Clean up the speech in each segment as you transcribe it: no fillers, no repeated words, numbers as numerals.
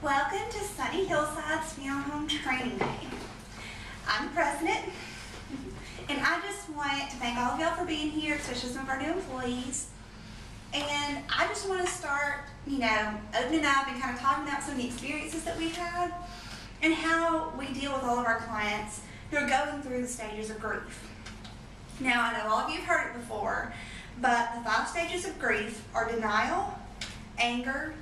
Welcome to Sunny Hillside's Funeral Home Training Day. I'm the president, and I just want to thank all of y'all for being here, especially some of our new employees. And I just want to start, opening up and kind of talking about some of the experiences that we've had and how we deal with all of our clients who are going through the stages of grief. Now, I know all of you have heard it before, but the 5 stages of grief are denial, anger,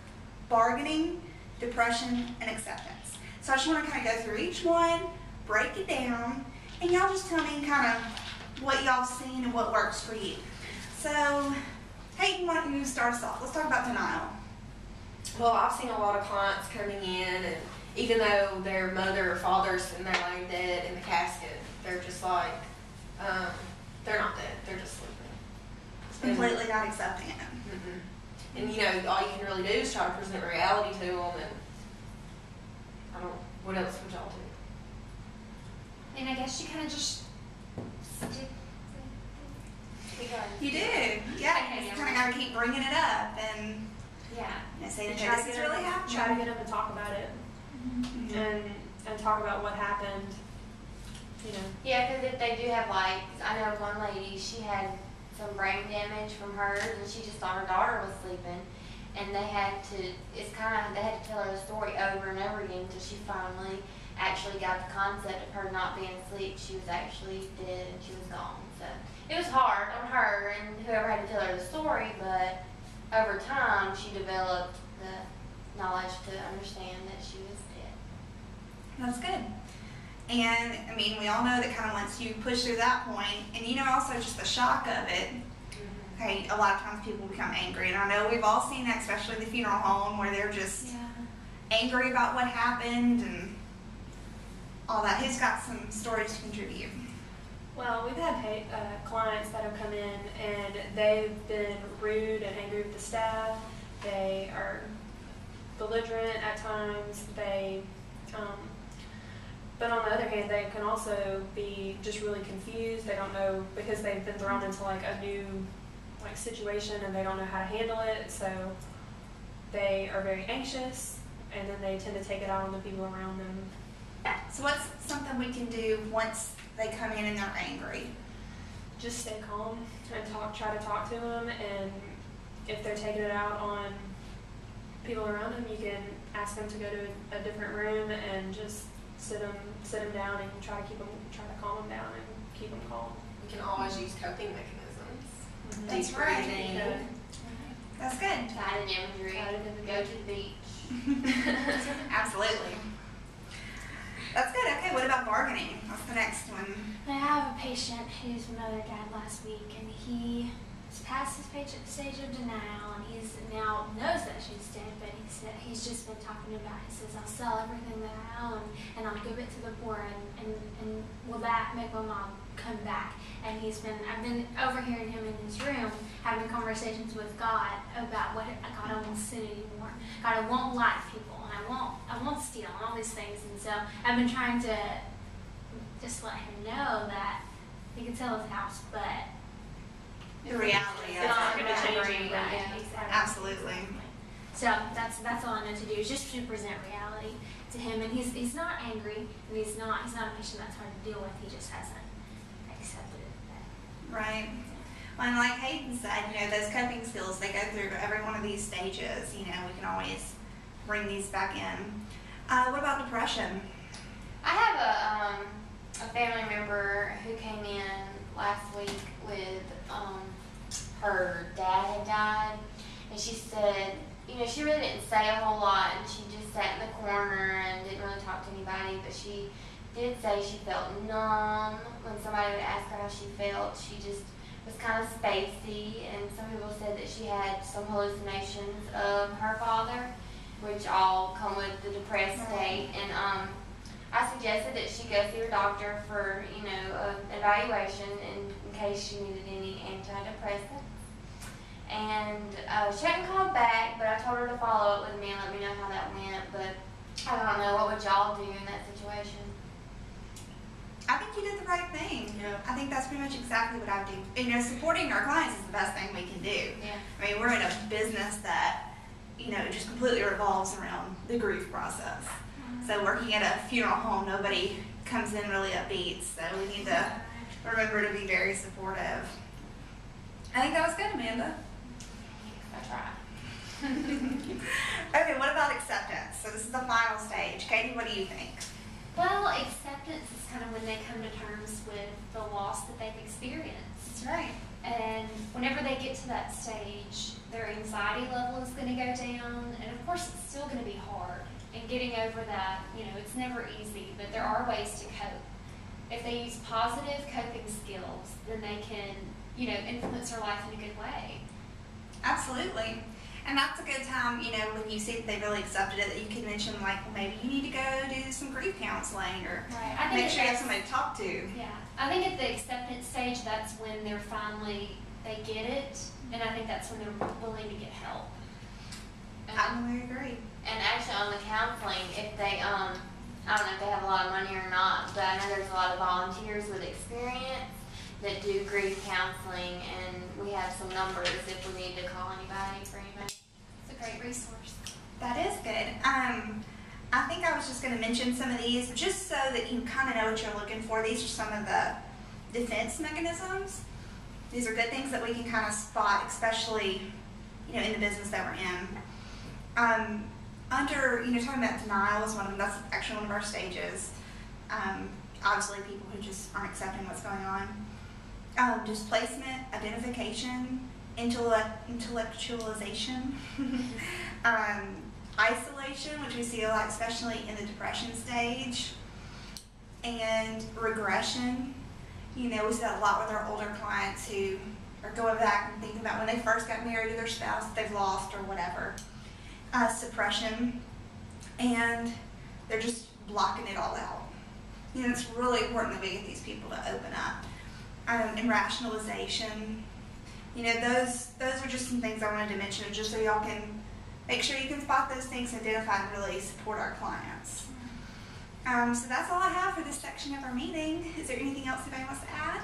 bargaining, depression, and acceptance. So I just want to kind of go through each one, break it down, and y'all just tell me kind of what y'all seen and what works for you. So, Hayden, why don't you start us off? Let's talk about denial. Well, I've seen a lot of clients coming in, and even though their mother or father's sitting there laying dead in the casket, they're just like, they're not dead, they're just sleeping. Completely not accepting it. Mm-hmm. And all you can really do is try to present reality to them, and what else would y'all do? And I guess you kind of just stick. You do, yeah. You just kind of got to keep bringing it up and say that this is really happening. Try to get them to talk about it, and talk about what happened. Yeah, because if they do have I know one lady, she had some brain damage from hers, and she just thought her daughter was sleeping, and they had to tell her the story over and over again until she finally actually got the concept of her not being asleep. She was actually dead and she was gone. So it was hard on her and whoever had to tell her the story, but over time she developed the knowledge to understand that she was dead. That's good. And, we all know that kind of once you push through that point, and also just the shock of it, okay, a lot of times people become angry. And I know we've all seen that, especially in the funeral home, where they're just angry about what happened and all that. Who's got some stories to contribute? Well, we've had clients that have come in and they've been rude and angry with the staff. They are belligerent at times. But on the other hand, they can also be just really confused. They don't know, because they've been thrown into a new situation and they don't know how to handle it. So they are very anxious, and then they tend to take it out on the people around them. So what's something we can do once they come in and they're angry? Just stay calm and try to talk to them. And if they're taking it out on people around them, you can ask them to go to a different room and just sit them down and try to calm them down and keep them calm. You can always use coping mechanisms. That's Deep right. breathing. That's good. Guided imagery. Go to the beach. Absolutely. That's good. Okay, what about bargaining? What's the next one? I have a patient whose mother died last week, and he's past his stage of denial, and he's now knows that she's dead, but he's just been talking about, he says, I'll sell everything that I own and I'll give it to the poor, and will that make my mom come back? And I've been overhearing him in his room having conversations with God about God, I don't want sin anymore. God, I won't lie to people, and I won't steal, and all these things. And so I've been trying to just let him know that he can sell his house, but the reality of it's not going to change right, anything. exactly. Absolutely. So that's all I know to do, is just to present reality to him. And he's not angry, and he's not a patient that's hard to deal with. He just hasn't accepted it. Right. Well, and like Hayden said, those coping skills, they go through every one of these stages. We can always bring these back in. What about depression? I have a family member who came in last week with her dad had died, and she said, she really didn't say a whole lot, and she just sat in the corner and didn't really talk to anybody, but she did say she felt numb when somebody would ask her how she felt. She just was kind of spacey, and some people said that she had some hallucinations of her father, which all come with the depressed state. And I suggested that she go see her doctor for an evaluation in case she needed any antidepressants. And she hadn't called back, but I told her to follow up with me and let me know how that went. But I don't know, what would y'all do in that situation? I think you did the right thing. Yeah. I think that's pretty much exactly what I would do. Supporting our clients is the best thing we can do. Yeah. We're in a business that it just completely revolves around the grief process. So working at a funeral home, nobody comes in really upbeat, so we need to remember to be very supportive. I think that was good, Amanda. I tried. Okay, what about acceptance? So this is the final stage. Katie, what do you think? Well, acceptance is kind of when they come to terms with the loss that they've experienced. That's right. And whenever they get to that stage, their anxiety level is going to go down, and of course it's still going to be hard. And getting over that, it's never easy, but there are ways to cope. If they use positive coping skills, then they can, influence their life in a good way. Absolutely. And that's a good time, when you see that they really accepted it, that you can mention, like, well, maybe you need to go do some grief counseling, or Right. I think make sure you have somebody to talk to. Yeah. I think at the acceptance stage, that's when they get it, and I think that's when they're willing to get help. I would agree. And actually on the counseling, if they, I don't know if they have a lot of money or not, but I know there's a lot of volunteers with experience that do grief counseling, and we have some numbers if we need to call anybody for anything. It's a great resource. That is good. I think I was just going to mention some of these just so that you kind of know what you're looking for. These are some of the defense mechanisms. These are good things that we can kind of spot, especially, in the business that we're in. Under, talking about denial is one of them. That's actually one of our stages. Obviously, people who just aren't accepting what's going on. Displacement, identification, intellectualization, isolation, which we see a lot, especially in the depression stage, and regression. We see that a lot with our older clients who are going back and thinking about when they first got married to their spouse that they've lost or whatever. Suppression, and they're just blocking it all out. It's really important that we get these people to open up. And rationalization. Those are just some things I wanted to mention, just so y'all can make sure you can spot those things, identify, and really support our clients. So that's all I have for this section of our meeting. Is there anything else anybody wants to add?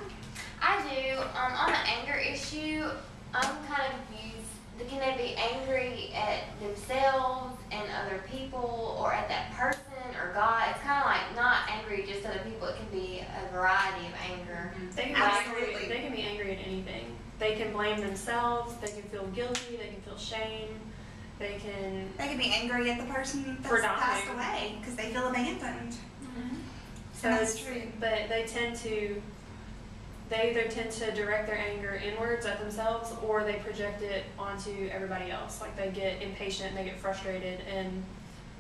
I do. On the anger issue, I'm kind of confused. Can they be angry at themselves and other people, or at that person or God? It's kind of like not angry just at other people. It can be a variety of anger. They can Absolutely. They can be angry at anything. They can blame themselves. They can feel guilty. They can feel shame. They can be angry at the person that's For dying. passed away because they feel abandoned. So That's true. But they either tend to direct their anger inwards at themselves, or they project it onto everybody else. Like they get impatient and they get frustrated, and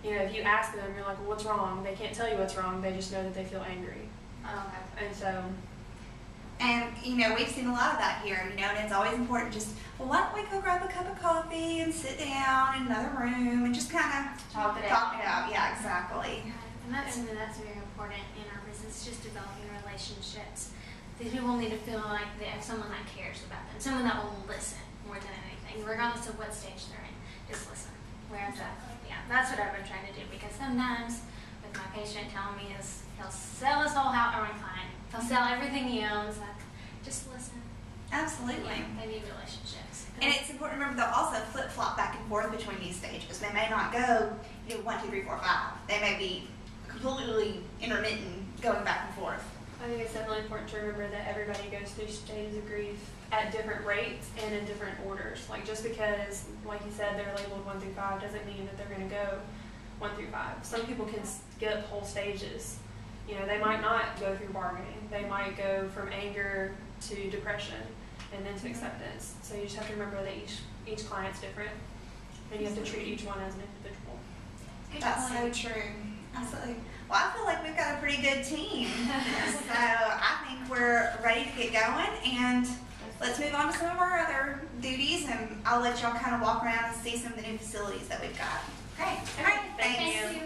if you ask them, you're like, well, what's wrong? They can't tell you what's wrong. They just know that they feel angry. Oh, okay. And so, And we've seen a lot of that here, and it's always important just, well, why don't we go grab a cup of coffee and sit down in another room and just kind of Talk it out. Yeah, exactly. And that's something that's very important in our business, just developing relationships. These people need to feel like they have someone that cares about them, someone that will listen more than anything, regardless of what stage they're in. Just listen. Yeah, that's what I've been trying to do, because sometimes with my patient telling me is he'll sell his whole house, or my client, he'll sell everything he owns. Like, just listen. Absolutely. Yeah, they need relationships. And it's important to remember they'll also flip-flop back and forth between these stages. They may not go 1, 2, 3, 4, 5. They may be completely intermittent, going back and forth. I think it's definitely important to remember that everybody goes through stages of grief at different rates and in different orders. Like, just because, like you said, they're labeled 1 through 5 doesn't mean that they're going to go 1 through 5. Some people can skip whole stages. They might not go through bargaining. They might go from anger to depression and then to acceptance. So you just have to remember that each client's different, and you have to treat each one as an individual. That's so true. Absolutely. Well, I feel like we've got a pretty good team. So I think we're ready to get going, and let's move on to some of our other duties, and I'll let y'all kind of walk around and see some of the new facilities that we've got. Great. All right. Thanks. Thank you.